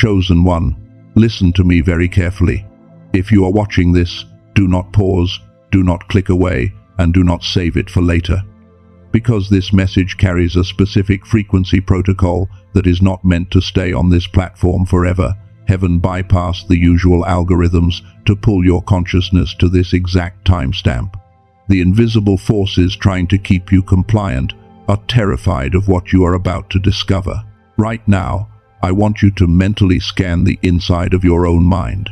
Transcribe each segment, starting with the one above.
Chosen one, listen to me very carefully. If you are watching this, do not pause, do not click away, and do not save it for later. Because this message carries a specific frequency protocol that is not meant to stay on this platform forever. Heaven bypassed the usual algorithms to pull your consciousness to this exact timestamp. The invisible forces trying to keep you compliant are terrified of what you are about to discover. Right now, I want you to mentally scan the inside of your own mind.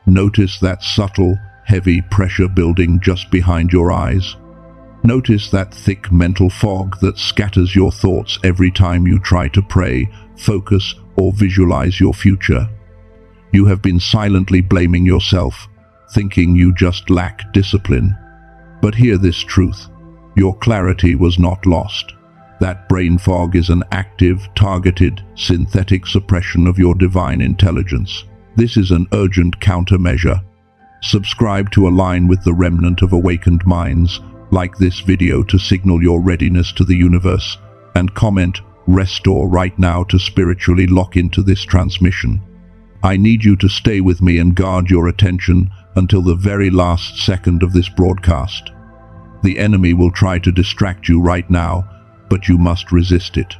Notice that subtle, heavy pressure building just behind your eyes. Notice that thick mental fog that scatters your thoughts every time you try to pray, focus, or visualize your future. You have been silently blaming yourself, thinking you just lack discipline. But hear this truth: your clarity was not lost. That brain fog is an active, targeted, synthetic suppression of your divine intelligence. This is an urgent countermeasure. Subscribe to align with the remnant of awakened minds. Like this video to signal your readiness to the universe, and comment "Restore" right now to spiritually lock into this transmission. I need you to stay with me and guard your attention until the very last second of this broadcast. The enemy will try to distract you right now, but you must resist it.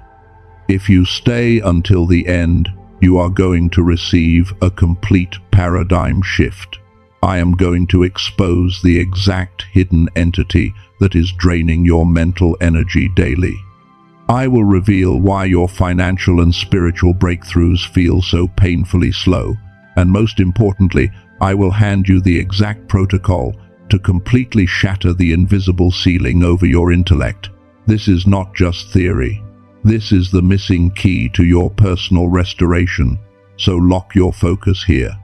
If you stay until the end, you are going to receive a complete paradigm shift. I am going to expose the exact hidden entity that is draining your mental energy daily. I will reveal why your financial and spiritual breakthroughs feel so painfully slow, and most importantly, I will hand you the exact protocol to completely shatter the invisible ceiling over your intellect. This is not just theory. This is the missing key to your personal restoration, so lock your focus here.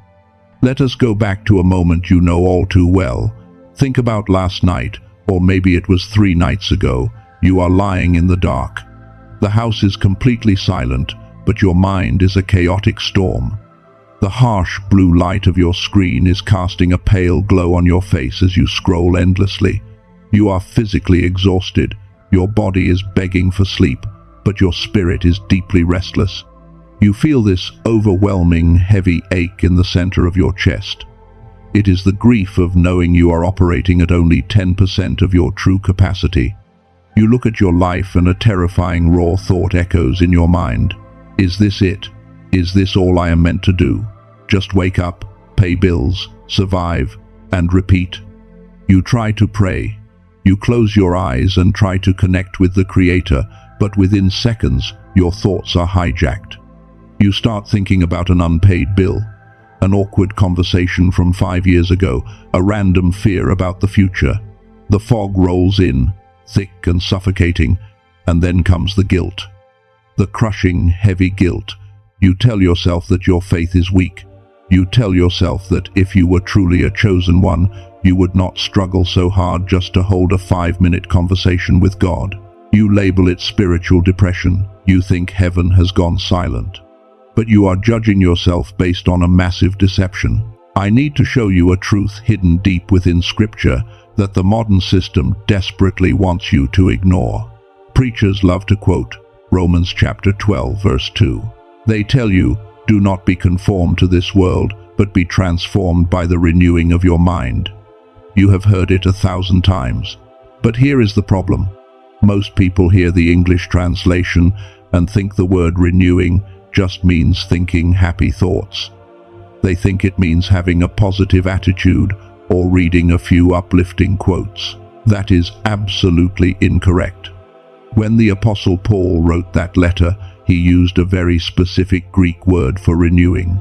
Let us go back to a moment you know all too well. Think about last night, or maybe it was 3 nights ago. You are lying in the dark. The house is completely silent, but your mind is a chaotic storm. The harsh blue light of your screen is casting a pale glow on your face as you scroll endlessly. You are physically exhausted. Your body is begging for sleep, but your spirit is deeply restless. You feel this overwhelming, heavy ache in the center of your chest. It is the grief of knowing you are operating at only 10% of your true capacity. You look at your life and a terrifying raw thought echoes in your mind. Is this it? Is this all I am meant to do? Just wake up, pay bills, survive, and repeat. You try to pray. You close your eyes and try to connect with the Creator, but within seconds, your thoughts are hijacked. You start thinking about an unpaid bill, an awkward conversation from 5 years ago, a random fear about the future. The fog rolls in, thick and suffocating, and then comes the guilt. The crushing, heavy guilt. You tell yourself that your faith is weak. You tell yourself that if you were truly a chosen one, you would not struggle so hard just to hold a 5-minute conversation with God. You label it spiritual depression. You think heaven has gone silent. But you are judging yourself based on a massive deception. I need to show you a truth hidden deep within Scripture that the modern system desperately wants you to ignore. Preachers love to quote Romans chapter 12, verse 2. They tell you, "Do not be conformed to this world, but be transformed by the renewing of your mind." You have heard it 1,000 times. But here is the problem. Most people hear the English translation and think the word renewing just means thinking happy thoughts. They think it means having a positive attitude or reading a few uplifting quotes. That is absolutely incorrect. When the Apostle Paul wrote that letter, he used a very specific Greek word for renewing.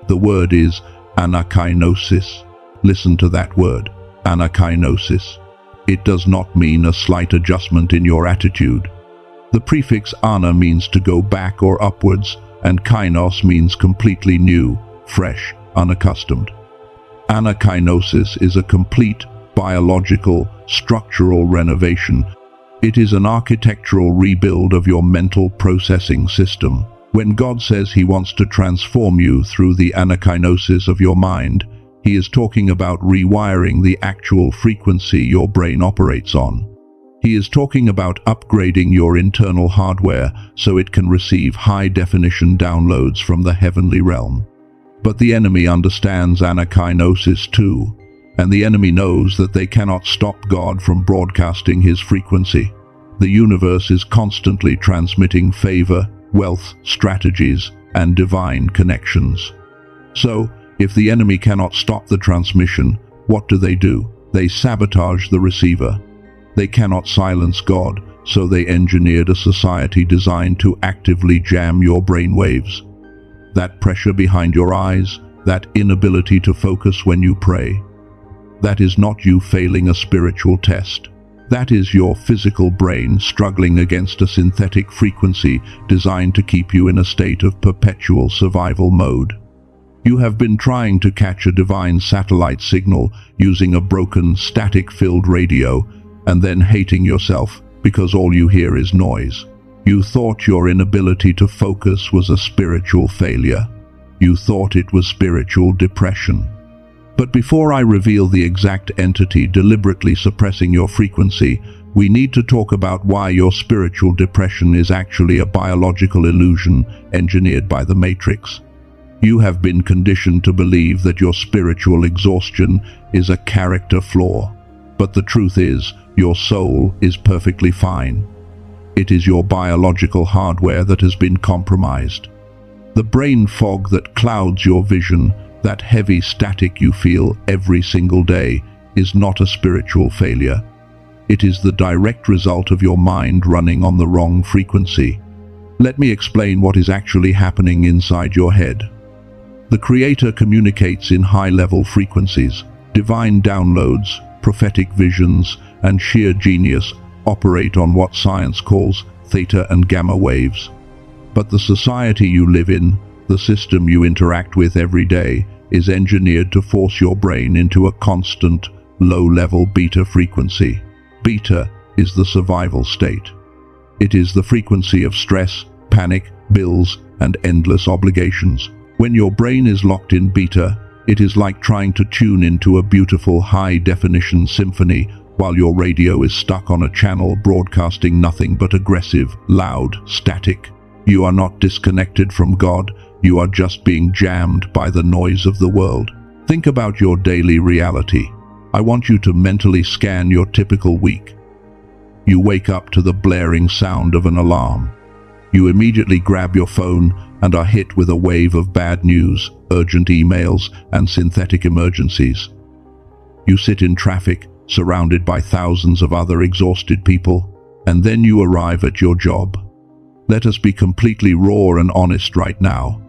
The word is anakainosis. Listen to that word, anakainosis. It does not mean a slight adjustment in your attitude. The prefix ana means to go back or upwards, and kainos means completely new, fresh, unaccustomed. Anakainosis is a complete, biological, structural renovation. It is an architectural rebuild of your mental processing system. When God says He wants to transform you through the anakainosis of your mind, He is talking about rewiring the actual frequency your brain operates on. He is talking about upgrading your internal hardware so it can receive high-definition downloads from the heavenly realm. But the enemy understands anakinosis too, and the enemy knows that they cannot stop God from broadcasting his frequency. The universe is constantly transmitting favor, wealth, strategies, and divine connections. So, if the enemy cannot stop the transmission, what do? They sabotage the receiver. They cannot silence God, so they engineered a society designed to actively jam your brainwaves. That pressure behind your eyes, that inability to focus when you pray, that is not you failing a spiritual test. That is your physical brain struggling against a synthetic frequency designed to keep you in a state of perpetual survival mode. You have been trying to catch a divine satellite signal using a broken, static-filled radio, and then hating yourself because all you hear is noise. You thought your inability to focus was a spiritual failure. You thought it was spiritual depression. But before I reveal the exact entity deliberately suppressing your frequency, we need to talk about why your spiritual depression is actually a biological illusion engineered by the Matrix. You have been conditioned to believe that your spiritual exhaustion is a character flaw. But the truth is, your soul is perfectly fine. It is your biological hardware that has been compromised. The brain fog that clouds your vision, that heavy static you feel every single day, is not a spiritual failure. It is the direct result of your mind running on the wrong frequency. Let me explain what is actually happening inside your head. The Creator communicates in high-level frequencies. Divine downloads, prophetic visions, and sheer genius operate on what science calls theta and gamma waves. But the society you live in, the system you interact with every day, is engineered to force your brain into a constant, low-level beta frequency. Beta is the survival state. It is the frequency of stress, panic, bills, and endless obligations. When your brain is locked in beta, it is like trying to tune into a beautiful high-definition symphony while your radio is stuck on a channel broadcasting nothing but aggressive, loud static. You are not disconnected from God. You are just being jammed by the noise of the world. Think about your daily reality. I want you to mentally scan your typical week. You wake up to the blaring sound of an alarm. You immediately grab your phone and are hit with a wave of bad news, urgent emails, and synthetic emergencies. You sit in traffic, surrounded by thousands of other exhausted people, and then you arrive at your job. Let us be completely raw and honest right now.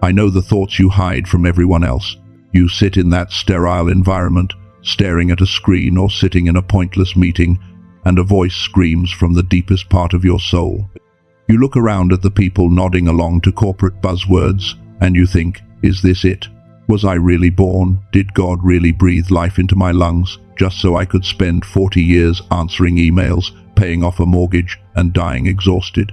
I know the thoughts you hide from everyone else. You sit in that sterile environment, staring at a screen or sitting in a pointless meeting, and a voice screams from the deepest part of your soul. You look around at the people nodding along to corporate buzzwords, and you think, is this it? Was I really born? Did God really breathe life into my lungs, just so I could spend 40 years answering emails, paying off a mortgage, and dying exhausted?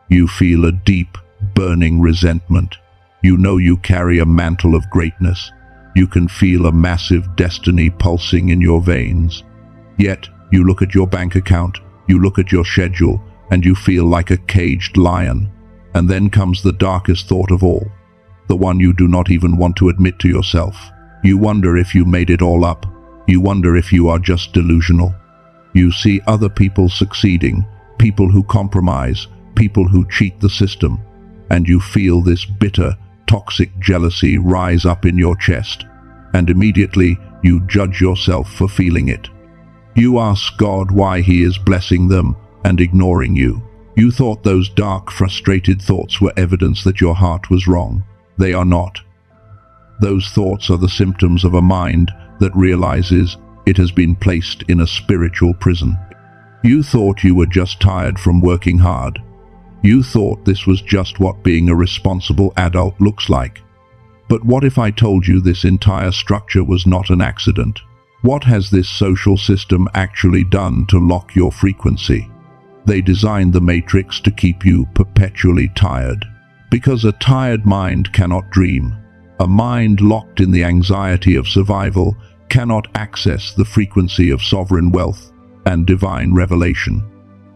You feel a deep, burning resentment. You know you carry a mantle of greatness. You can feel a massive destiny pulsing in your veins. Yet, you look at your bank account, you look at your schedule, and you feel like a caged lion. And then comes the darkest thought of all, the one you do not even want to admit to yourself. You wonder if you made it all up. You wonder if you are just delusional. You see other people succeeding, people who compromise, people who cheat the system, and you feel this bitter, toxic jealousy rise up in your chest, and immediately you judge yourself for feeling it. You ask God why He is blessing them and ignoring you. You thought those dark, frustrated thoughts were evidence that your heart was wrong. They are not. Those thoughts are the symptoms of a mind that realizes it has been placed in a spiritual prison. You thought you were just tired from working hard. You thought this was just what being a responsible adult looks like. But what if I told you this entire structure was not an accident? What has this social system actually done to lock your frequency? They designed the Matrix to keep you perpetually tired. Because a tired mind cannot dream. A mind locked in the anxiety of survival cannot access the frequency of sovereign wealth. and divine revelation.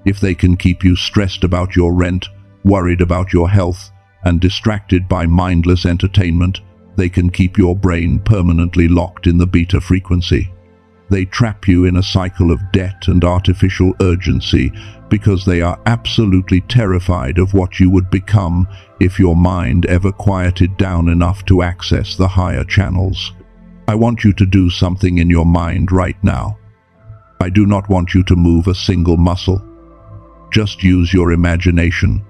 If they can keep you stressed about your rent, worried about your health, and distracted by mindless entertainment, they can keep your brain permanently locked in the beta frequency. They trap you in a cycle of debt and artificial urgency because they are absolutely terrified of what you would become if your mind ever quieted down enough to access the higher channels. I want you to do something in your mind right now. I do not want you to move a single muscle. Just use your imagination.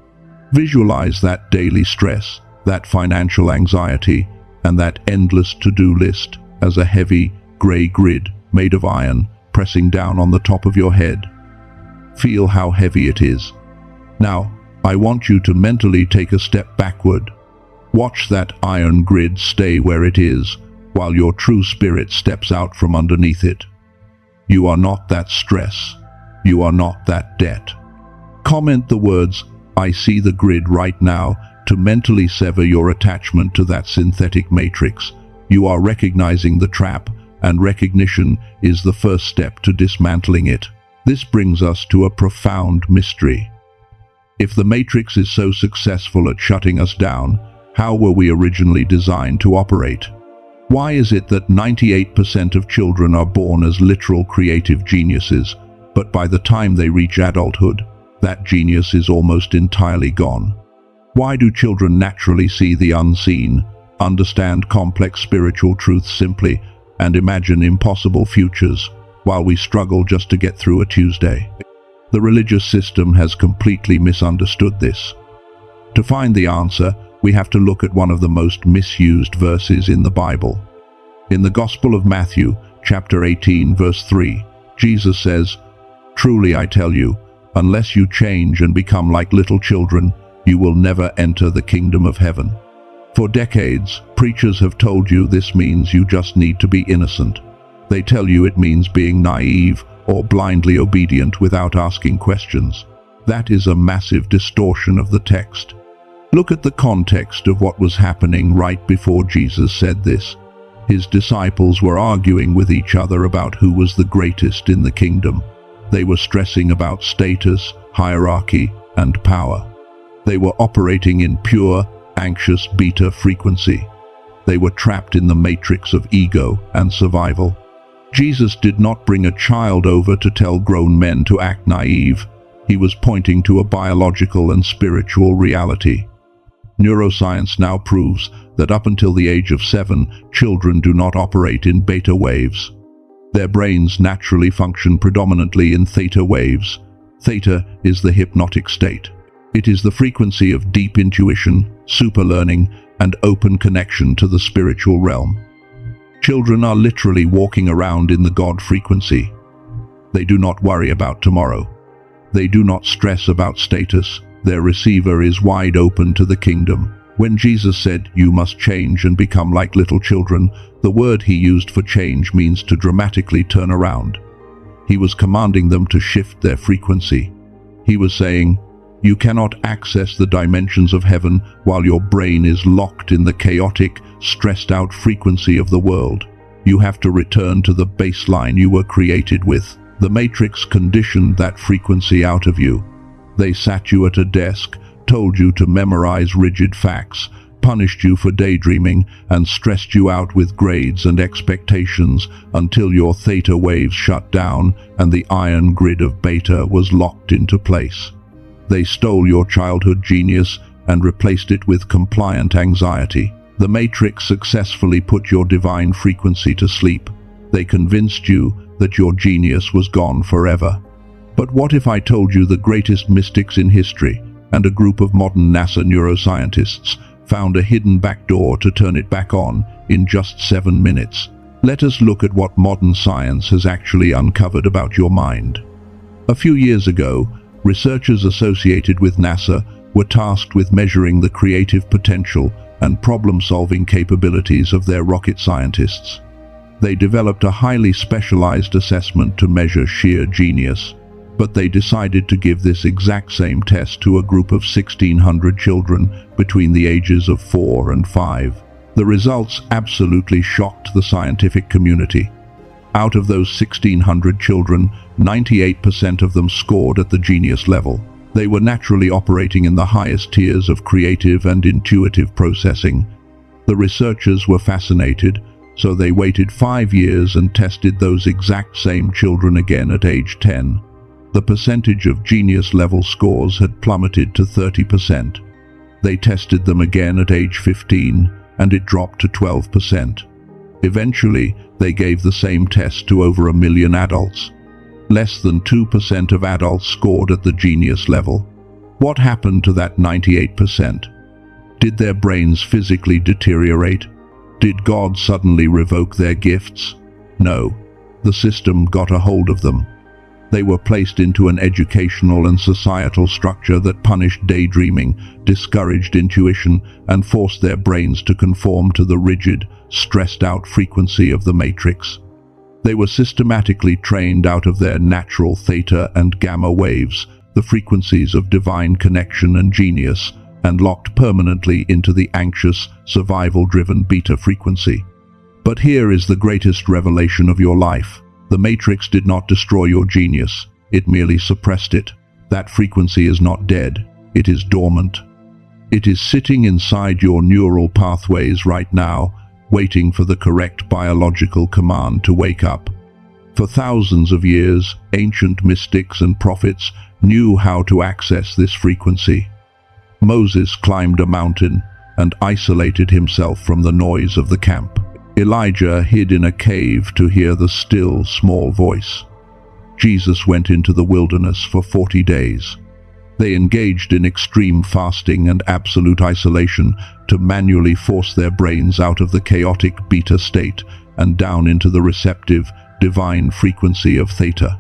Visualize that daily stress, that financial anxiety, and that endless to-do list as a heavy, gray grid made of iron pressing down on the top of your head. Feel how heavy it is. Now, I want you to mentally take a step backward. Watch that iron grid stay where it is, while your true spirit steps out from underneath it. You are not that stress. You are not that debt. Comment the words, "I see the grid right now," to mentally sever your attachment to that synthetic matrix. You are recognizing the trap, and recognition is the first step to dismantling it. This brings us to a profound mystery. If the matrix is so successful at shutting us down, how were we originally designed to operate? Why is it that 98% of children are born as literal creative geniuses, but by the time they reach adulthood, that genius is almost entirely gone? Why do children naturally see the unseen, understand complex spiritual truths simply, and imagine impossible futures, while we struggle just to get through a Tuesday? The religious system has completely misunderstood this. To find the answer, we have to look at one of the most misused verses in the Bible. In the Gospel of Matthew, chapter 18, verse 3, Jesus says, "Truly I tell you, unless you change and become like little children, you will never enter the kingdom of heaven." For decades, preachers have told you this means you just need to be innocent. They tell you it means being naive or blindly obedient without asking questions. That is a massive distortion of the text. Look at the context of what was happening right before Jesus said this. His disciples were arguing with each other about who was the greatest in the kingdom. They were stressing about status, hierarchy, and power. They were operating in pure, anxious beta frequency. They were trapped in the matrix of ego and survival. Jesus did not bring a child over to tell grown men to act naive. He was pointing to a biological and spiritual reality. Neuroscience now proves that up until the age of 7, children do not operate in beta waves. Their brains naturally function predominantly in theta waves. Theta is the hypnotic state. It is the frequency of deep intuition, superlearning, and open connection to the spiritual realm. Children are literally walking around in the God frequency. They do not worry about tomorrow. They do not stress about status. Their receiver is wide open to the kingdom. When Jesus said, "You must change and become like little children," the word he used for change means to dramatically turn around. He was commanding them to shift their frequency. He was saying, "You cannot access the dimensions of heaven while your brain is locked in the chaotic, stressed-out frequency of the world. You have to return to the baseline you were created with." The Matrix conditioned that frequency out of you. They sat you at a desk, told you to memorize rigid facts, punished you for daydreaming, and stressed you out with grades and expectations until your theta waves shut down and the iron grid of beta was locked into place. They stole your childhood genius and replaced it with compliant anxiety. The Matrix successfully put your divine frequency to sleep. They convinced you that your genius was gone forever. But what if I told you the greatest mystics in history and a group of modern NASA neuroscientists found a hidden backdoor to turn it back on in just 7 minutes? Let us look at what modern science has actually uncovered about your mind. A few years ago, researchers associated with NASA were tasked with measuring the creative potential and problem-solving capabilities of their rocket scientists. They developed a highly specialized assessment to measure sheer genius, but they decided to give this exact same test to a group of 1,600 children between the ages of 4 and 5. The results absolutely shocked the scientific community. Out of those 1,600 children, 98% of them scored at the genius level. They were naturally operating in the highest tiers of creative and intuitive processing. The researchers were fascinated, so they waited 5 years and tested those exact same children again at age 10. The percentage of genius-level scores had plummeted to 30%. They tested them again at age 15, and it dropped to 12%. Eventually, they gave the same test to over 1 million adults. Less than 2% of adults scored at the genius level. What happened to that 98%? Did their brains physically deteriorate? Did God suddenly revoke their gifts? No. The system got a hold of them. They were placed into an educational and societal structure that punished daydreaming, discouraged intuition, and forced their brains to conform to the rigid, stressed-out frequency of the matrix. They were systematically trained out of their natural theta and gamma waves, the frequencies of divine connection and genius, and locked permanently into the anxious, survival-driven beta frequency. But here is the greatest revelation of your life. The matrix did not destroy your genius, it merely suppressed it. That frequency is not dead, it is dormant. It is sitting inside your neural pathways right now, waiting for the correct biological command to wake up. For thousands of years, ancient mystics and prophets knew how to access this frequency. Moses climbed a mountain and isolated himself from the noise of the camp. Elijah hid in a cave to hear the still, small voice. Jesus went into the wilderness for 40 days. They engaged in extreme fasting and absolute isolation to manually force their brains out of the chaotic beta state and down into the receptive, divine frequency of theta.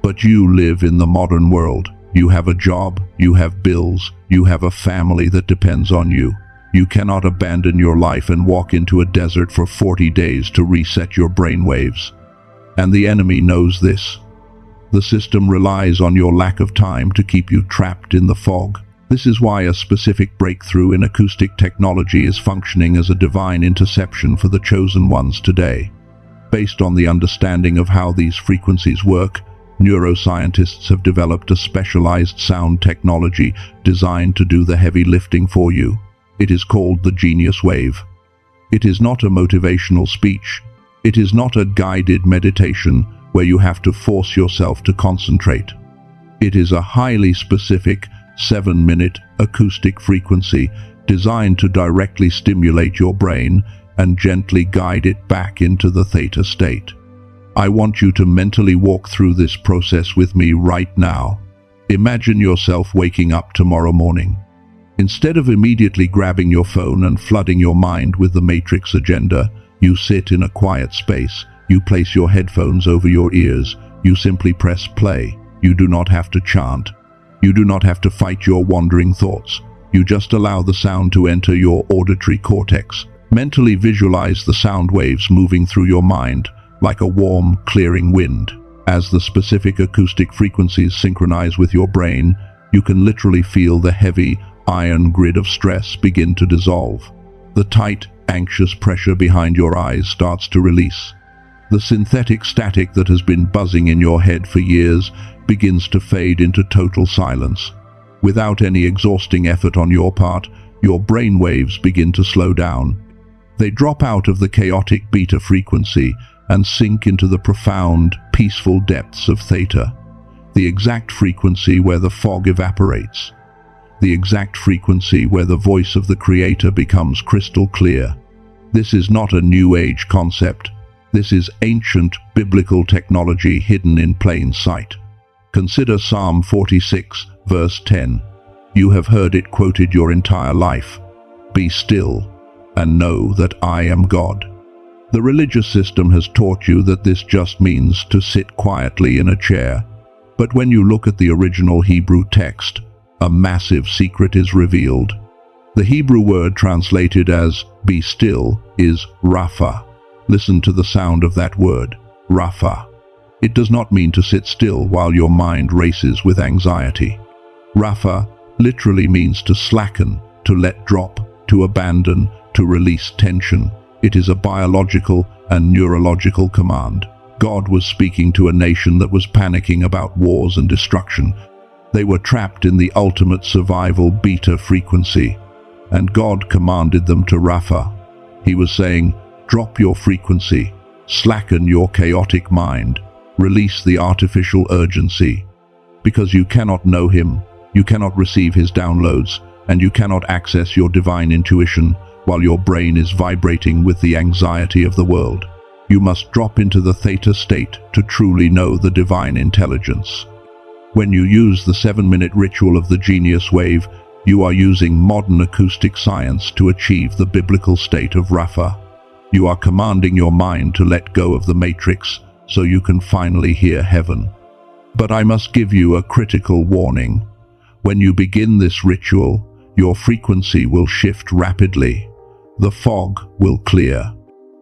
But you live in the modern world. You have a job, you have bills, you have a family that depends on you. You cannot abandon your life and walk into a desert for 40 days to reset your brainwaves. And the enemy knows this. The system relies on your lack of time to keep you trapped in the fog. This is why a specific breakthrough in acoustic technology is functioning as a divine interception for the chosen ones today. Based on the understanding of how these frequencies work, neuroscientists have developed a specialized sound technology designed to do the heavy lifting for you. It is called the Genius Wave. It is not a motivational speech. It is not a guided meditation where you have to force yourself to concentrate. It is a highly specific 7-minute acoustic frequency designed to directly stimulate your brain and gently guide it back into the theta state. I want you to mentally walk through this process with me right now. Imagine yourself waking up tomorrow morning. Instead of immediately grabbing your phone and flooding your mind with the matrix agenda, you sit in a quiet space. You place your headphones over your ears. You simply press play. You do not have to chant. You do not have to fight your wandering thoughts. You just allow the sound to enter your auditory cortex. Mentally visualize the sound waves moving through your mind like a warm, clearing wind. As the specific acoustic frequencies synchronize with your brain, you can literally feel the heavy, iron grid of stress begin to dissolve. The tight, anxious pressure behind your eyes starts to release. The synthetic static that has been buzzing in your head for years begins to fade into total silence. Without any exhausting effort on your part, your brain waves begin to slow down. They drop out of the chaotic beta frequency and sink into the profound, peaceful depths of theta, the exact frequency where the fog evaporates. The exact frequency where the voice of the Creator becomes crystal clear. This is not a New Age concept. This is ancient biblical technology hidden in plain sight. Consider Psalm 46, verse 10. You have heard it quoted your entire life. Be still and know that I am God. The religious system has taught you that this just means to sit quietly in a chair. But when you look at the original Hebrew text, a massive secret is revealed. The Hebrew word translated as be still is Rapha. Listen to the sound of that word, Rapha. It does not mean to sit still while your mind races with anxiety. Rapha literally means to slacken, to let drop, to abandon, to release tension. It is a biological and neurological command. God was speaking to a nation that was panicking about wars and destruction. They were trapped in the ultimate survival beta frequency, and God commanded them to Rapha. He was saying, drop your frequency, slacken your chaotic mind, release the artificial urgency. Because you cannot know him, you cannot receive his downloads, and you cannot access your divine intuition while your brain is vibrating with the anxiety of the world. You must drop into the theta state to truly know the divine intelligence. When you use the 7-minute ritual of the genius wave, you are using modern acoustic science to achieve the biblical state of Rapha. You are commanding your mind to let go of the matrix so you can finally hear heaven. But I must give you a critical warning. When you begin this ritual, your frequency will shift rapidly. The fog will clear.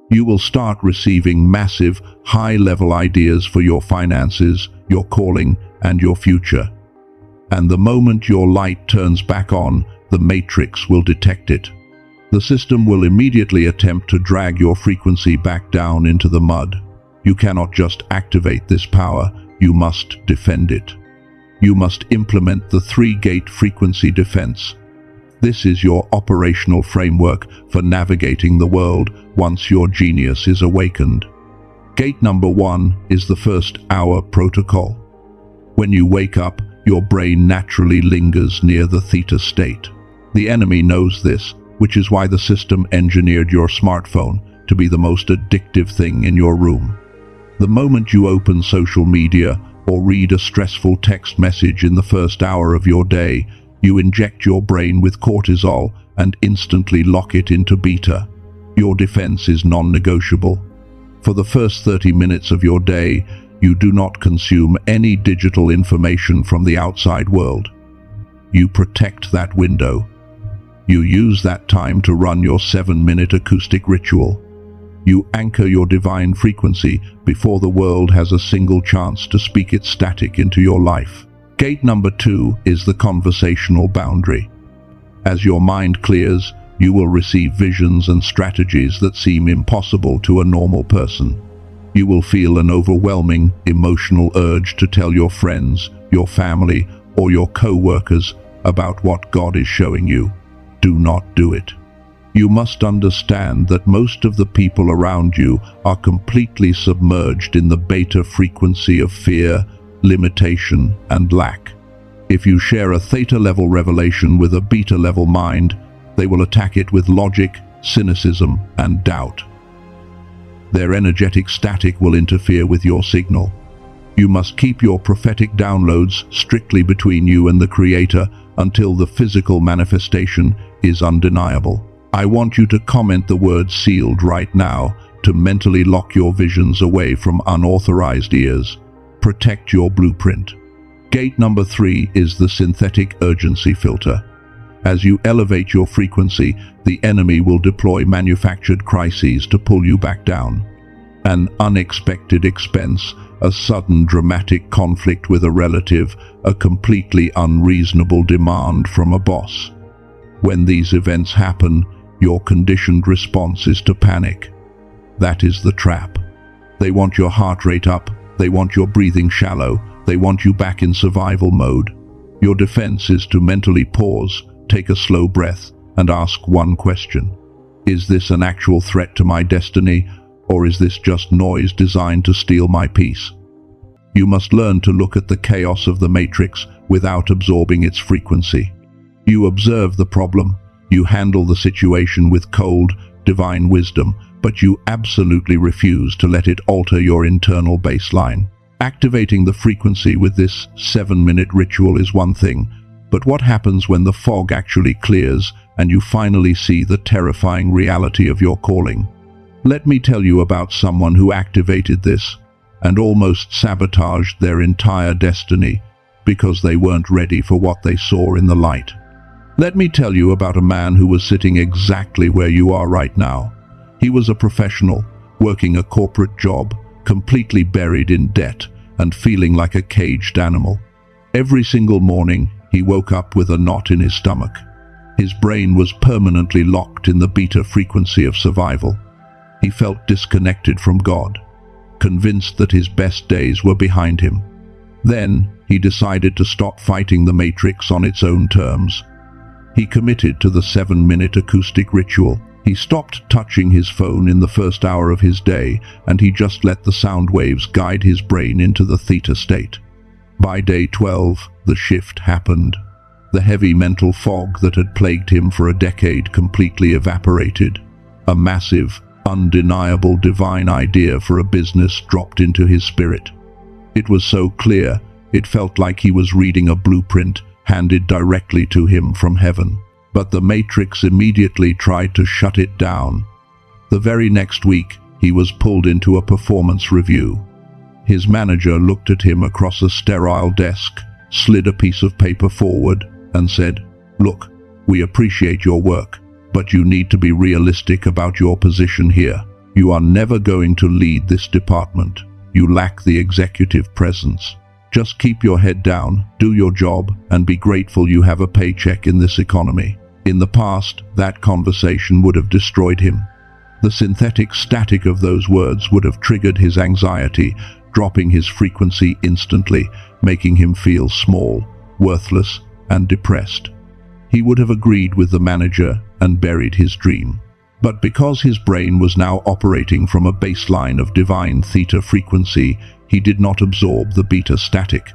You will start receiving massive, high-level ideas for your finances, your calling, and your future. And the moment your light turns back on, the matrix will detect it. The system will immediately attempt to drag your frequency back down into the mud. You cannot just activate this power, you must defend it. You must implement the 3-gate frequency defense. This is your operational framework for navigating the world once your genius is awakened. Gate number 1 is the first hour protocol. When you wake up, your brain naturally lingers near the theta state. The enemy knows this, which is why the system engineered your smartphone to be the most addictive thing in your room. The moment you open social media or read a stressful text message in the first hour of your day, you inject your brain with cortisol and instantly lock it into beta. Your defense is non-negotiable. For the first 30 minutes of your day, you do not consume any digital information from the outside world. You protect that window. You use that time to run your 7-minute acoustic ritual. You anchor your divine frequency before the world has a single chance to speak its static into your life. Gate number 2 is the conversational boundary. As your mind clears, you will receive visions and strategies that seem impossible to a normal person. You will feel an overwhelming emotional urge to tell your friends, your family, or your co-workers about what God is showing you. Do not do it. You must understand that most of the people around you are completely submerged in the beta frequency of fear, limitation, and lack. If you share a theta-level revelation with a beta-level mind, they will attack it with logic, cynicism, and doubt. Their energetic static will interfere with your signal. You must keep your prophetic downloads strictly between you and the Creator until the physical manifestation is undeniable. I want you to comment the word sealed right now to mentally lock your visions away from unauthorized ears. Protect your blueprint. Gate number 3 is the synthetic urgency filter. As you elevate your frequency, the enemy will deploy manufactured crises to pull you back down. An unexpected expense, a sudden dramatic conflict with a relative, a completely unreasonable demand from a boss. When these events happen, your conditioned response is to panic. That is the trap. They want your heart rate up, they want your breathing shallow, they want you back in survival mode. Your defense is to mentally pause, take a slow breath, and ask one question. Is this an actual threat to my destiny, or is this just noise designed to steal my peace? You must learn to look at the chaos of the matrix without absorbing its frequency. You observe the problem, you handle the situation with cold, divine wisdom, but you absolutely refuse to let it alter your internal baseline. Activating the frequency with this 7-minute ritual is one thing, but what happens when the fog actually clears and you finally see the terrifying reality of your calling? Let me tell you about someone who activated this and almost sabotaged their entire destiny because they weren't ready for what they saw in the light. Let me tell you about a man who was sitting exactly where you are right now. He was a professional, working a corporate job, completely buried in debt and feeling like a caged animal. Every single morning, he woke up with a knot in his stomach. His brain was permanently locked in the beta frequency of survival. He felt disconnected from God, convinced that his best days were behind him. Then, he decided to stop fighting the Matrix on its own terms. He committed to the 7-minute acoustic ritual. He stopped touching his phone in the first hour of his day, and he just let the sound waves guide his brain into the theta state. By day 12, the shift happened. The heavy mental fog that had plagued him for a decade completely evaporated. A massive, undeniable divine idea for a business dropped into his spirit. It was so clear, it felt like he was reading a blueprint handed directly to him from heaven. But the Matrix immediately tried to shut it down. The very next week, he was pulled into a performance review. His manager looked at him across a sterile desk, slid a piece of paper forward, and said, "Look, we appreciate your work, but you need to be realistic about your position here. You are never going to lead this department. You lack the executive presence. Just keep your head down, do your job, and be grateful you have a paycheck in this economy." In the past, that conversation would have destroyed him. The synthetic static of those words would have triggered his anxiety, dropping his frequency instantly, making him feel small, worthless, and depressed. He would have agreed with the manager and buried his dream. But because his brain was now operating from a baseline of divine theta frequency, he did not absorb the beta static.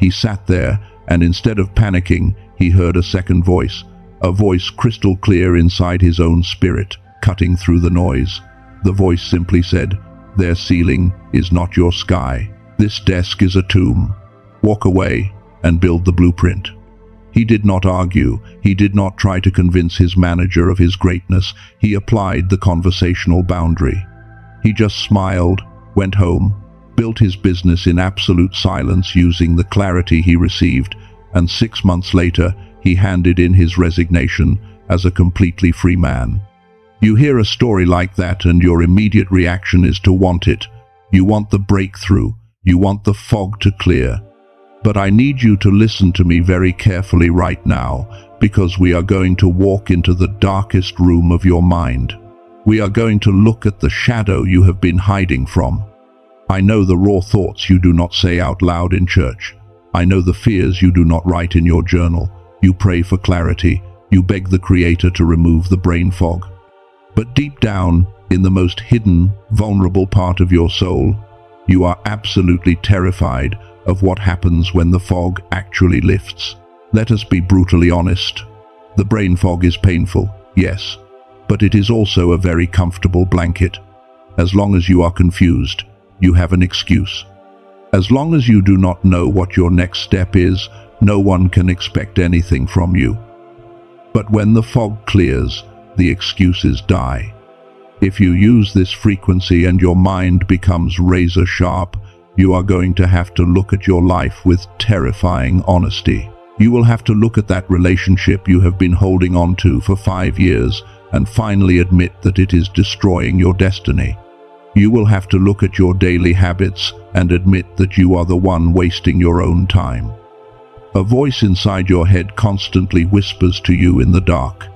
He sat there, and instead of panicking, he heard a second voice, a voice crystal clear inside his own spirit, cutting through the noise. The voice simply said, "Their ceiling is not your sky. This desk is a tomb. Walk away and build the blueprint." He did not argue. He did not try to convince his manager of his greatness. He applied the conversational boundary. He just smiled, went home, built his business in absolute silence using the clarity he received, and 6 months later, he handed in his resignation as a completely free man. You hear a story like that and your immediate reaction is to want it. You want the breakthrough. You want the fog to clear. But I need you to listen to me very carefully right now, because we are going to walk into the darkest room of your mind. We are going to look at the shadow you have been hiding from. I know the raw thoughts you do not say out loud in church. I know the fears you do not write in your journal. You pray for clarity. You beg the Creator to remove the brain fog. But deep down, in the most hidden, vulnerable part of your soul, you are absolutely terrified of what happens when the fog actually lifts. Let us be brutally honest. The brain fog is painful, yes, but it is also a very comfortable blanket. As long as you are confused, you have an excuse. As long as you do not know what your next step is, no one can expect anything from you. But when the fog clears, the excuses die. If you use this frequency and your mind becomes razor sharp, you are going to have to look at your life with terrifying honesty. You will have to look at that relationship you have been holding on to for 5 years and finally admit that it is destroying your destiny. You will have to look at your daily habits and admit that you are the one wasting your own time. A voice inside your head constantly whispers to you in the dark.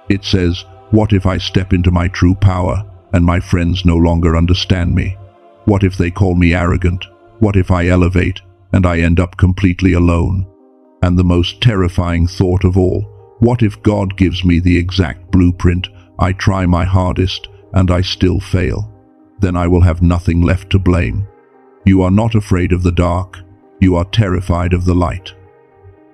It says, "What if I step into my true power and my friends no longer understand me? What if they call me arrogant? What if I elevate and I end up completely alone?" And the most terrifying thought of all, what if God gives me the exact blueprint, I try my hardest, and I still fail? Then I will have nothing left to blame. You are not afraid of the dark. You are terrified of the light.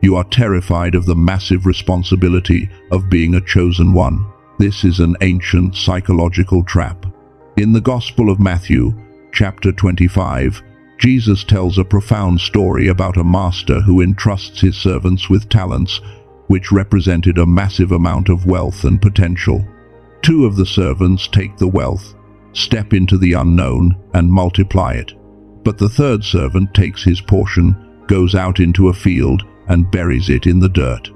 You are terrified of the massive responsibility of being a chosen one. This is an ancient psychological trap. In the Gospel of Matthew, chapter 25, Jesus tells a profound story about a master who entrusts his servants with talents, which represented a massive amount of wealth and potential. 2 of the servants take the wealth, step into the unknown, and multiply it. But the 3rd servant takes his portion, goes out into a field, and buries it in the dirt.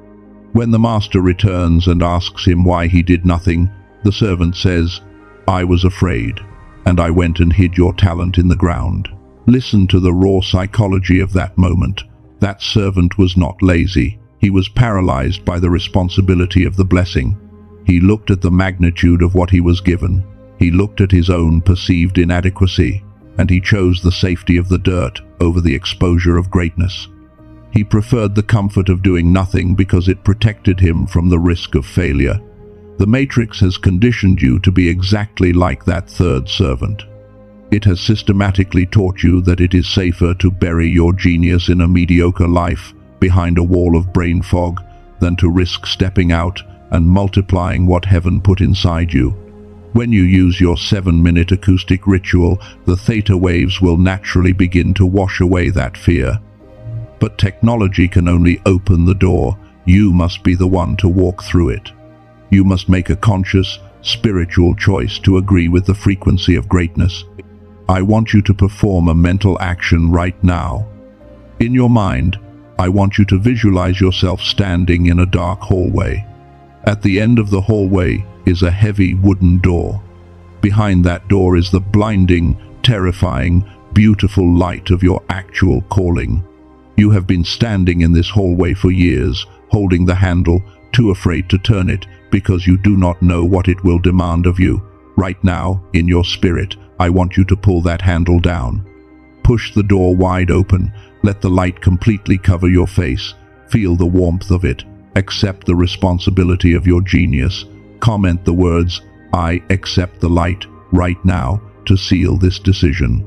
When the master returns and asks him why he did nothing, the servant says, "I was afraid, and I went and hid your talent in the ground." Listen to the raw psychology of that moment. That servant was not lazy. He was paralyzed by the responsibility of the blessing. He looked at the magnitude of what he was given. He looked at his own perceived inadequacy. and he chose the safety of the dirt over the exposure of greatness. He preferred the comfort of doing nothing because it protected him from the risk of failure. The Matrix has conditioned you to be exactly like that third servant. It has systematically taught you that it is safer to bury your genius in a mediocre life behind a wall of brain fog than to risk stepping out and multiplying what heaven put inside you. When you use your 7-minute acoustic ritual, the theta waves will naturally begin to wash away that fear. But technology can only open the door. You must be the one to walk through it. You must make a conscious, spiritual choice to agree with the frequency of greatness. I want you to perform a mental action right now. In your mind, I want you to visualize yourself standing in a dark hallway. At the end of the hallway is a heavy wooden door. Behind that door is the blinding, terrifying, beautiful light of your actual calling. You have been standing in this hallway for years, holding the handle, too afraid to turn it, because you do not know what it will demand of you. Right now, in your spirit, I want you to pull that handle down. Push the door wide open. Let the light completely cover your face. Feel the warmth of it. Accept the responsibility of your genius. Comment the words, "I accept the light," right now to seal this decision.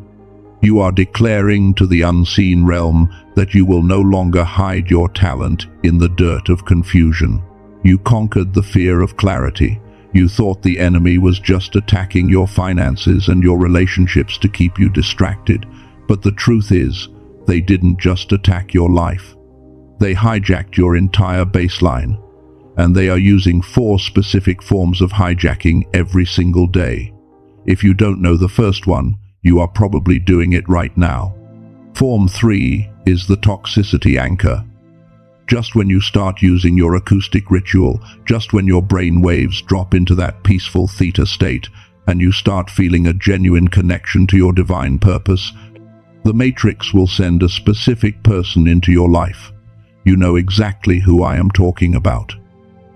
You are declaring to the unseen realm that you will no longer hide your talent in the dirt of confusion. You conquered the fear of clarity. You thought the enemy was just attacking your finances and your relationships to keep you distracted. But the truth is, they didn't just attack your life. They hijacked your entire baseline. And they are using 4 specific forms of hijacking every single day. If you don't know the first one, you are probably doing it right now. Form 3 is the toxicity anchor. Just when you start using your acoustic ritual, just when your brain waves drop into that peaceful theta state, and you start feeling a genuine connection to your divine purpose, the Matrix will send a specific person into your life. You know exactly who I am talking about.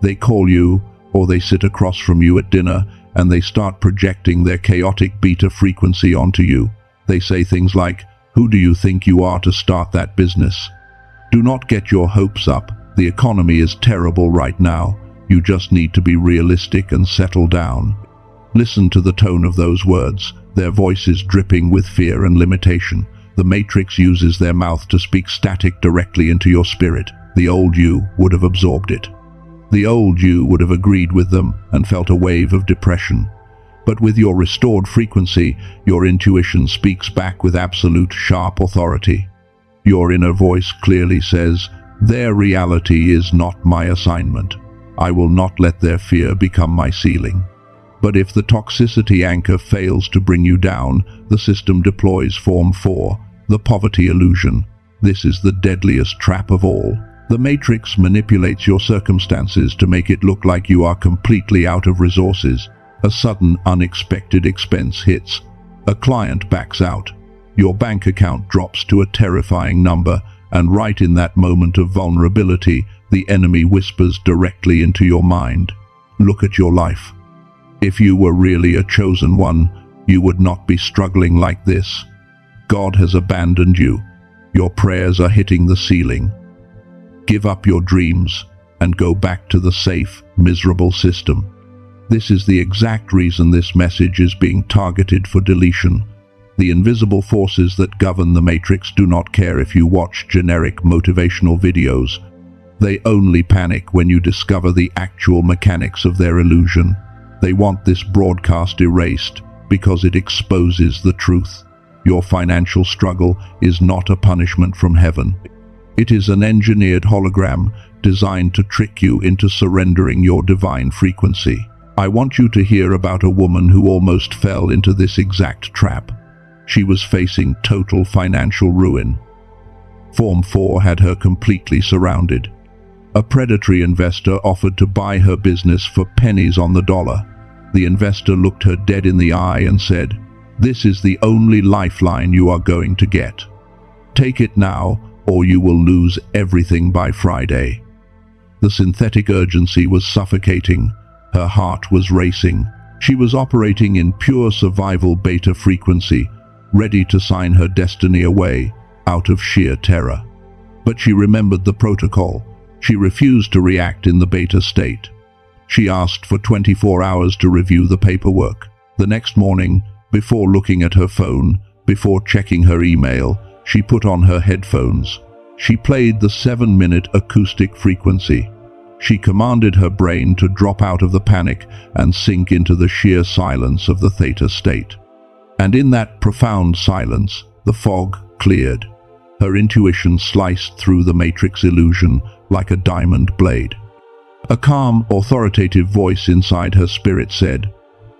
They call you, or they sit across from you at dinner, and they start projecting their chaotic beta frequency onto you. They say things like, "Who do you think you are to start that business? Do not get your hopes up. The economy is terrible right now. You just need to be realistic and settle down." Listen to the tone of those words. Their voice is dripping with fear and limitation. The Matrix uses their mouth to speak static directly into your spirit. The old you would have absorbed it. The old you would have agreed with them and felt a wave of depression. But with your restored frequency, your intuition speaks back with absolute, sharp authority. Your inner voice clearly says, "Their reality is not my assignment. I will not let their fear become my ceiling." But if the toxicity anchor fails to bring you down, the system deploys Form 4, the poverty illusion. This is the deadliest trap of all. The Matrix manipulates your circumstances to make it look like you are completely out of resources. A sudden, unexpected expense hits. A client backs out. Your bank account drops to a terrifying number, and right in that moment of vulnerability, the enemy whispers directly into your mind, "Look at your life. If you were really a chosen one, you would not be struggling like this. God has abandoned you. Your prayers are hitting the ceiling. Give up your dreams and go back to the safe, miserable system." This is the exact reason this message is being targeted for deletion. The invisible forces that govern the Matrix do not care if you watch generic motivational videos. They only panic when you discover the actual mechanics of their illusion. They want this broadcast erased because it exposes the truth. Your financial struggle is not a punishment from heaven. It is an engineered hologram designed to trick you into surrendering your divine frequency. I want you to hear about a woman who almost fell into this exact trap. She was facing total financial ruin. Form 4 had her completely surrounded. A predatory investor offered to buy her business for pennies on the dollar. The investor looked her dead in the eye and said, "This is the only lifeline you are going to get. Take it now, or you will lose everything by Friday." The synthetic urgency was suffocating. Her heart was racing. She was operating in pure survival beta frequency, ready to sign her destiny away out of sheer terror. But she remembered the protocol. She refused to react in the beta state. She asked for 24 hours to review the paperwork. The next morning, before looking at her phone, before checking her email, she put on her headphones. She played the 7-minute acoustic frequency. She commanded her brain to drop out of the panic and sink into the sheer silence of the theta state. And in that profound silence, the fog cleared. Her intuition sliced through the matrix illusion like a diamond blade. A calm, authoritative voice inside her spirit said,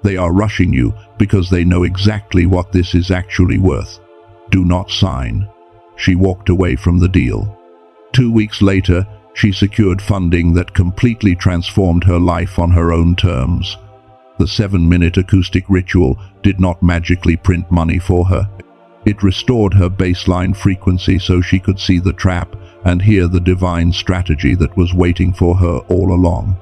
"They are rushing you because they know exactly what this is actually worth. Do not sign." She walked away from the deal. 2 weeks later, she secured funding that completely transformed her life on her own terms. The 7-minute acoustic ritual did not magically print money for her. It restored her baseline frequency so she could see the trap and hear the divine strategy that was waiting for her all along.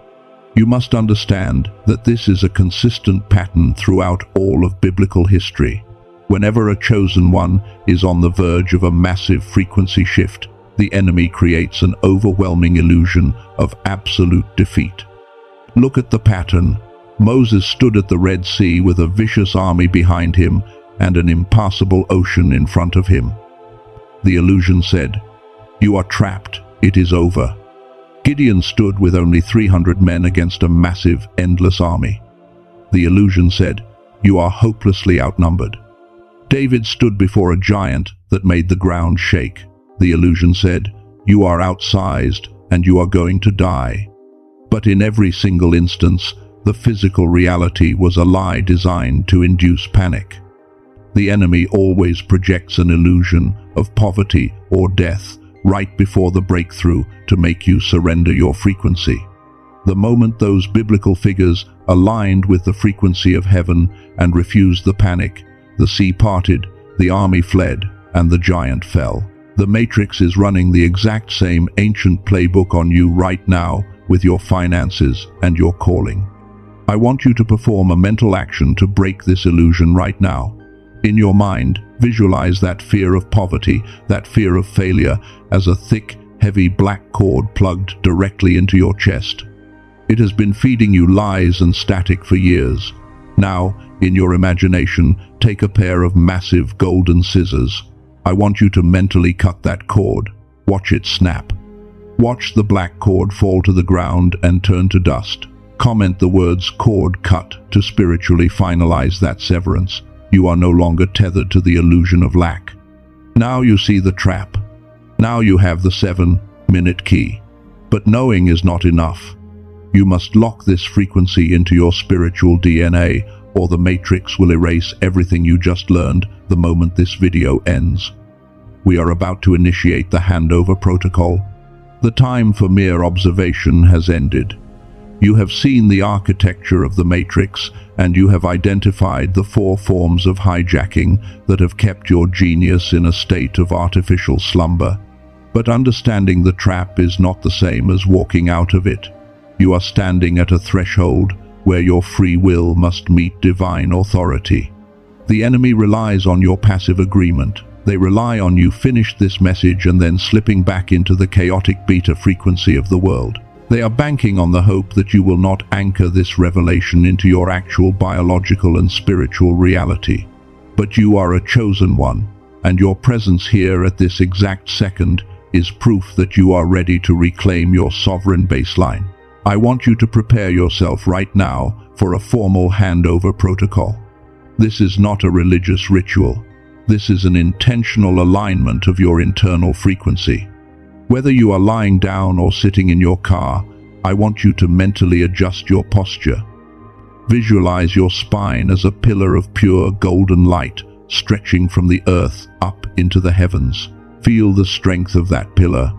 You must understand that this is a consistent pattern throughout all of biblical history. Whenever a chosen one is on the verge of a massive frequency shift, the enemy creates an overwhelming illusion of absolute defeat. Look at the pattern. Moses stood at the Red Sea with a vicious army behind him and an impassable ocean in front of him. The illusion said, "You are trapped, it is over." Gideon stood with only 300 men against a massive, endless army. The illusion said, "You are hopelessly outnumbered." David stood before a giant that made the ground shake. The illusion said, "You are outsized and you are going to die." But in every single instance, the physical reality was a lie designed to induce panic. The enemy always projects an illusion of poverty or death right before the breakthrough to make you surrender your frequency. The moment those biblical figures aligned with the frequency of heaven and refused the panic, the sea parted, the army fled, and the giant fell. The Matrix is running the exact same ancient playbook on you right now with your finances and your calling. I want you to perform a mental action to break this illusion right now. In your mind, visualize that fear of poverty, that fear of failure, as a thick, heavy black cord plugged directly into your chest. It has been feeding you lies and static for years. Now, in your imagination, take a pair of massive golden scissors. I want you to mentally cut that cord. Watch it snap. Watch the black cord fall to the ground and turn to dust. Comment the words "cord cut" to spiritually finalize that severance. You are no longer tethered to the illusion of lack. Now you see the trap. Now you have the 7-minute key. But knowing is not enough. You must lock this frequency into your spiritual DNA, or the Matrix will erase everything you just learned the moment this video ends. We are about to initiate the handover protocol. The time for mere observation has ended. You have seen the architecture of the Matrix, and you have identified the 4 forms of hijacking that have kept your genius in a state of artificial slumber. But understanding the trap is not the same as walking out of it. You are standing at a threshold where your free will must meet divine authority. The enemy relies on your passive agreement. They rely on you finish this message and then slipping back into the chaotic beta frequency of the world. They are banking on the hope that you will not anchor this revelation into your actual biological and spiritual reality. But you are a chosen one, and your presence here at this exact second is proof that you are ready to reclaim your sovereign baseline. I want you to prepare yourself right now for a formal handover protocol. This is not a religious ritual. This is an intentional alignment of your internal frequency. Whether you are lying down or sitting in your car, I want you to mentally adjust your posture. Visualize your spine as a pillar of pure golden light stretching from the earth up into the heavens. Feel the strength of that pillar.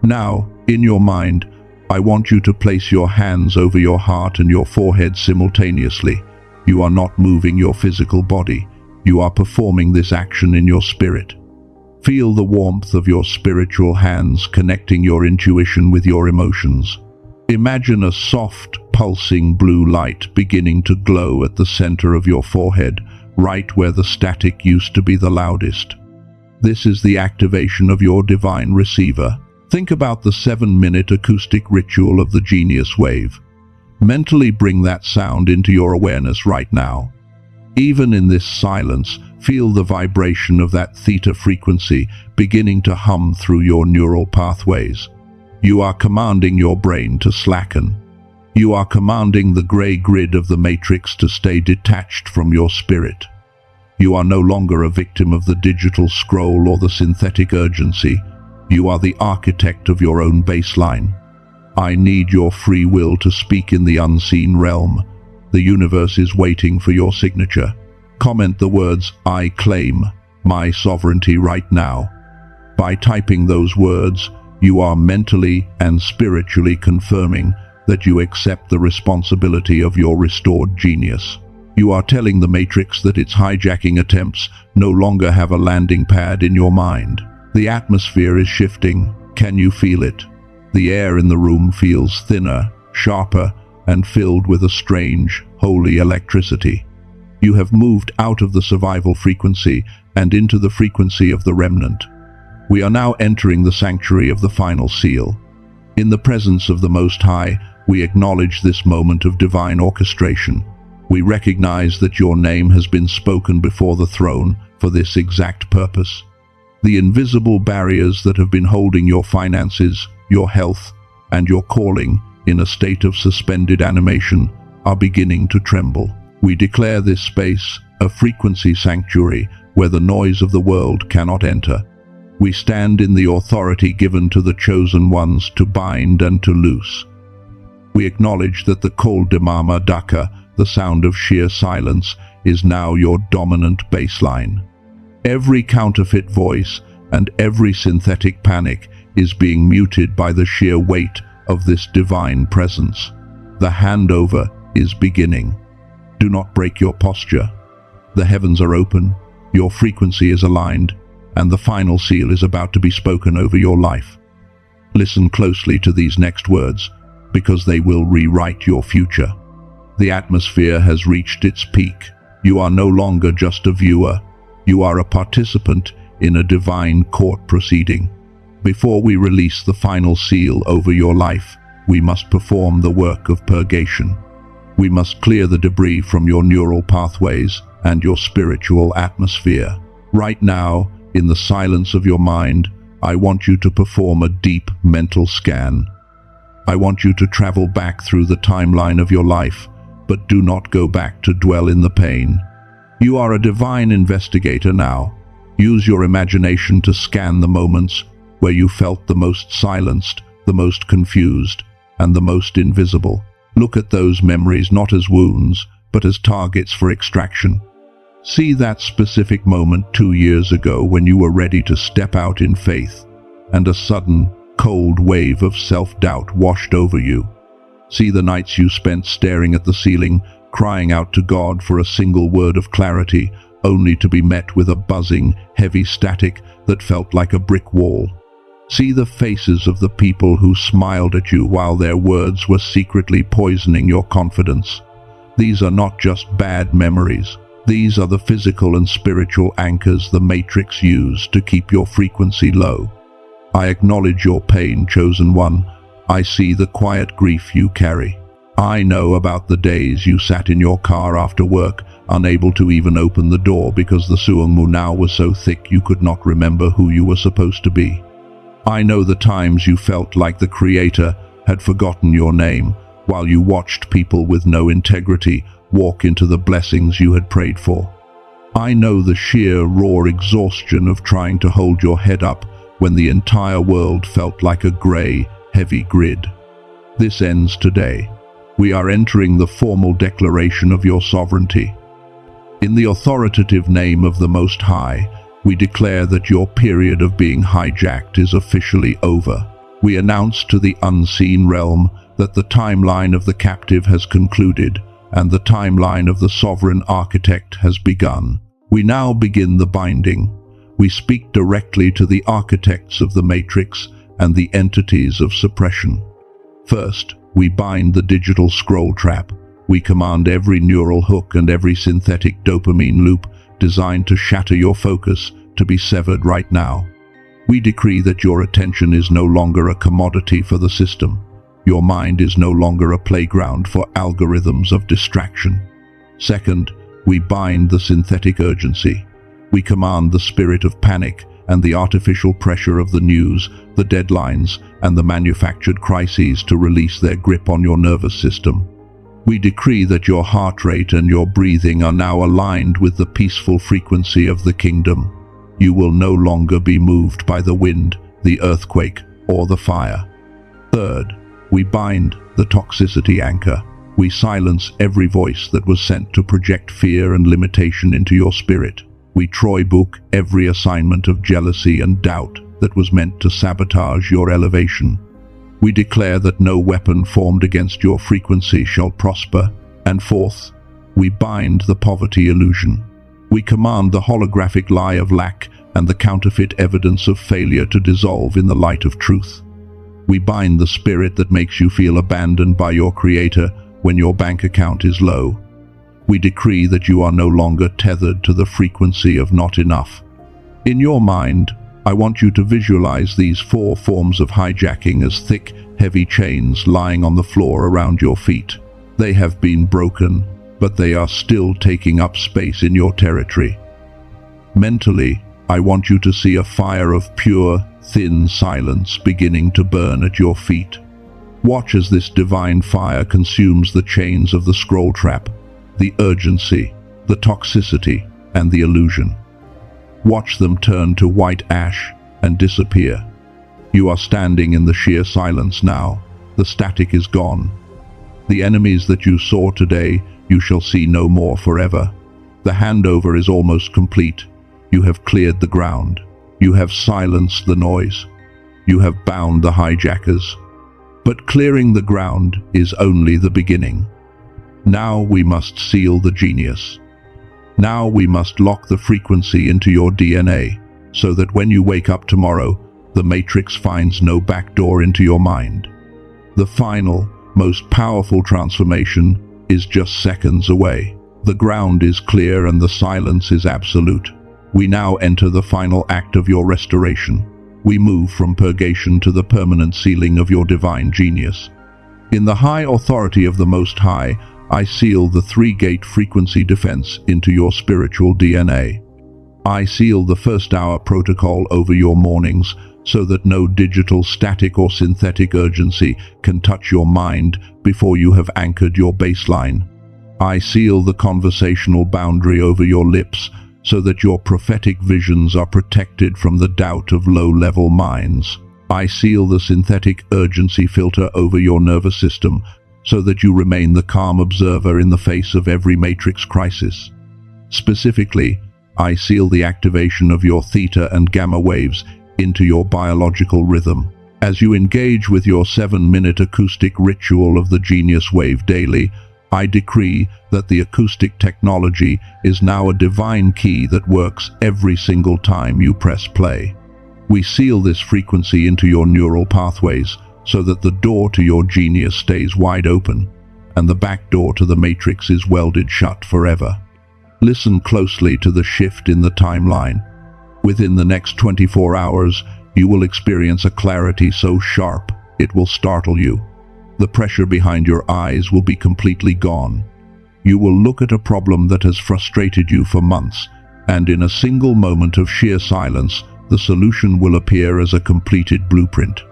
Now, in your mind, I want you to place your hands over your heart and your forehead simultaneously. You are not moving your physical body. You are performing this action in your spirit. Feel the warmth of your spiritual hands connecting your intuition with your emotions. Imagine a soft, pulsing blue light beginning to glow at the center of your forehead, right where the static used to be the loudest. This is the activation of your divine receiver. Think about the 7-minute acoustic ritual of the Genius Wave. Mentally bring that sound into your awareness right now. Even in this silence, feel the vibration of that theta frequency beginning to hum through your neural pathways. You are commanding your brain to slacken. You are commanding the gray grid of the matrix to stay detached from your spirit. You are no longer a victim of the digital scroll or the synthetic urgency. You are the architect of your own baseline. I need your free will to speak in the unseen realm. The universe is waiting for your signature. Comment the words, "I claim my sovereignty" right now. By typing those words, you are mentally and spiritually confirming that you accept the responsibility of your restored genius. You are telling the Matrix that its hijacking attempts no longer have a landing pad in your mind. The atmosphere is shifting. Can you feel it? The air in the room feels thinner, sharper, and filled with a strange, holy electricity. You have moved out of the survival frequency and into the frequency of the remnant. We are now entering the sanctuary of the final seal. In the presence of the Most High, we acknowledge this moment of divine orchestration. We recognize that your name has been spoken before the throne for this exact purpose. The invisible barriers that have been holding your finances, your health, and your calling in a state of suspended animation are beginning to tremble. We declare this space a frequency sanctuary where the noise of the world cannot enter. We stand in the authority given to the chosen ones to bind and to loose. We acknowledge that the Kol Demama Daka, the sound of sheer silence, is now your dominant baseline. Every counterfeit voice and every synthetic panic is being muted by the sheer weight of this divine presence. The handover is beginning. Do not break your posture. The heavens are open, your frequency is aligned, and the final seal is about to be spoken over your life. Listen closely to these next words, because they will rewrite your future. The atmosphere has reached its peak. You are no longer just a viewer. You are a participant in a divine court proceeding. Before we release the final seal over your life, we must perform the work of purgation. We must clear the debris from your neural pathways and your spiritual atmosphere. Right now, in the silence of your mind, I want you to perform a deep mental scan. I want you to travel back through the timeline of your life, but do not go back to dwell in the pain. You are a divine investigator now. Use your imagination to scan the moments where you felt the most silenced, the most confused, and the most invisible. Look at those memories not as wounds, but as targets for extraction. See that specific moment 2 years ago when you were ready to step out in faith, and a sudden, cold wave of self-doubt washed over you. See the nights you spent staring at the ceiling, crying out to God for a single word of clarity, only to be met with a buzzing, heavy static that felt like a brick wall. See the faces of the people who smiled at you while their words were secretly poisoning your confidence. These are not just bad memories. These are the physical and spiritual anchors the Matrix used to keep your frequency low. I acknowledge your pain, chosen one. I see the quiet grief you carry. I know about the days you sat in your car after work, unable to even open the door because the Suang Munao was so thick you could not remember who you were supposed to be. I know the times you felt like the Creator had forgotten your name, while you watched people with no integrity walk into the blessings you had prayed for. I know the sheer, raw exhaustion of trying to hold your head up when the entire world felt like a grey, heavy grid. This ends today. We are entering the formal declaration of your sovereignty. In the authoritative name of the Most High, we declare that your period of being hijacked is officially over. We announce to the unseen realm that the timeline of the captive has concluded and the timeline of the sovereign architect has begun. We now begin the binding. We speak directly to the architects of the Matrix and the entities of suppression. First, we bind the digital scroll trap. We command every neural hook and every synthetic dopamine loop designed to shatter your focus to be severed right now. We decree that your attention is no longer a commodity for the system. Your mind is no longer a playground for algorithms of distraction. Second, we bind the synthetic urgency. We command the spirit of panic and the artificial pressure of the news, the deadlines, and the manufactured crises to release their grip on your nervous system. We decree that your heart rate and your breathing are now aligned with the peaceful frequency of the kingdom. You will no longer be moved by the wind, the earthquake, or the fire. Third, we bind the toxicity anchor. We silence every voice that was sent to project fear and limitation into your spirit. We Troy book every assignment of jealousy and doubt that was meant to sabotage your elevation. We declare that no weapon formed against your frequency shall prosper. And fourth, we bind the poverty illusion. We command the holographic lie of lack and the counterfeit evidence of failure to dissolve in the light of truth. We bind the spirit that makes you feel abandoned by your Creator when your bank account is low. We decree that you are no longer tethered to the frequency of not enough. In your mind, I want you to visualize these 4 forms of hijacking as thick, heavy chains lying on the floor around your feet. They have been broken, but they are still taking up space in your territory. Mentally, I want you to see a fire of pure, thin silence beginning to burn at your feet. Watch as this divine fire consumes the chains of the scroll trap, the urgency, the toxicity, and the illusion. Watch them turn to white ash and disappear. You are standing in the sheer silence now. The static is gone. The enemies that you saw today, you shall see no more forever. The handover is almost complete. You have cleared the ground. You have silenced the noise. You have bound the hijackers. But clearing the ground is only the beginning. Now we must seal the genius. Now we must lock the frequency into your DNA, so that when you wake up tomorrow, the Matrix finds no backdoor into your mind. The final, most powerful transformation is just seconds away. The ground is clear and the silence is absolute. We now enter the final act of your restoration. We move from purgation to the permanent sealing of your divine genius. In the high authority of the Most High, I seal the 3-gate frequency defense into your spiritual DNA. I seal the first-hour protocol over your mornings so that no digital static or synthetic urgency can touch your mind before you have anchored your baseline. I seal the conversational boundary over your lips so that your prophetic visions are protected from the doubt of low-level minds. I seal the synthetic urgency filter over your nervous system so that you remain the calm observer in the face of every matrix crisis. Specifically, I seal the activation of your theta and gamma waves into your biological rhythm. As you engage with your 7-minute acoustic ritual of the Genius Wave daily, I decree that the acoustic technology is now a divine key that works every single time you press play. We seal this frequency into your neural pathways so that the door to your genius stays wide open and the back door to the matrix is welded shut forever. Listen closely to the shift in the timeline. Within the next 24 hours, you will experience a clarity so sharp it will startle you. The pressure behind your eyes will be completely gone. You will look at a problem that has frustrated you for months, and in a single moment of sheer silence, the solution will appear as a completed blueprint.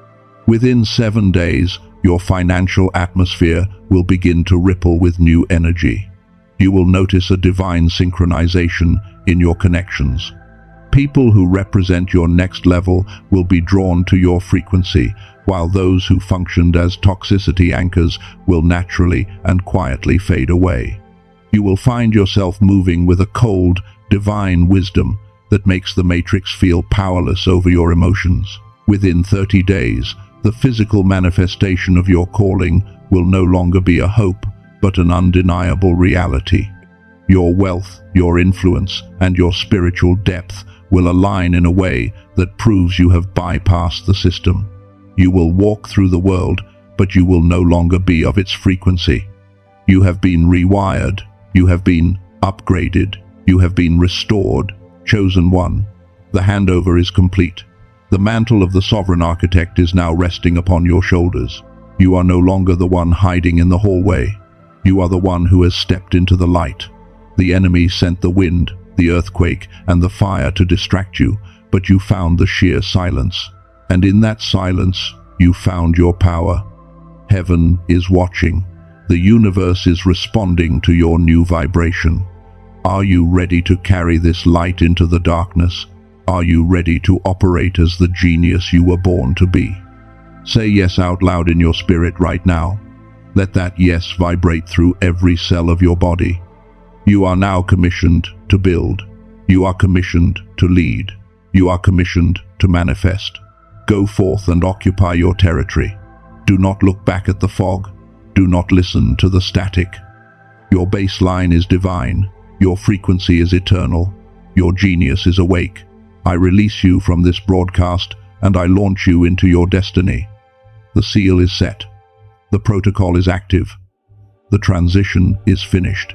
Within 7 days, your financial atmosphere will begin to ripple with new energy. You will notice a divine synchronization in your connections. People who represent your next level will be drawn to your frequency, while those who functioned as toxicity anchors will naturally and quietly fade away. You will find yourself moving with a cold, divine wisdom that makes the matrix feel powerless over your emotions. Within 30 days, the physical manifestation of your calling will no longer be a hope, but an undeniable reality. Your wealth, your influence, and your spiritual depth will align in a way that proves you have bypassed the system. You will walk through the world, but you will no longer be of its frequency. You have been rewired. You have been upgraded. You have been restored. Chosen one. The handover is complete. The mantle of the sovereign architect is now resting upon your shoulders. You are no longer the one hiding in the hallway. You are the one who has stepped into the light. The enemy sent the wind, the earthquake, and the fire to distract you, but you found the sheer silence. And in that silence, you found your power. Heaven is watching. The universe is responding to your new vibration. Are you ready to carry this light into the darkness? Are you ready to operate as the genius you were born to be? Say yes out loud in your spirit right now. Let that yes vibrate through every cell of your body. You are now commissioned to build. You are commissioned to lead. You are commissioned to manifest. Go forth and occupy your territory. Do not look back at the fog. Do not listen to the static. Your baseline is divine. Your frequency is eternal. Your genius is awake. I release you from this broadcast and I launch you into your destiny. The seal is set. The protocol is active. The transition is finished.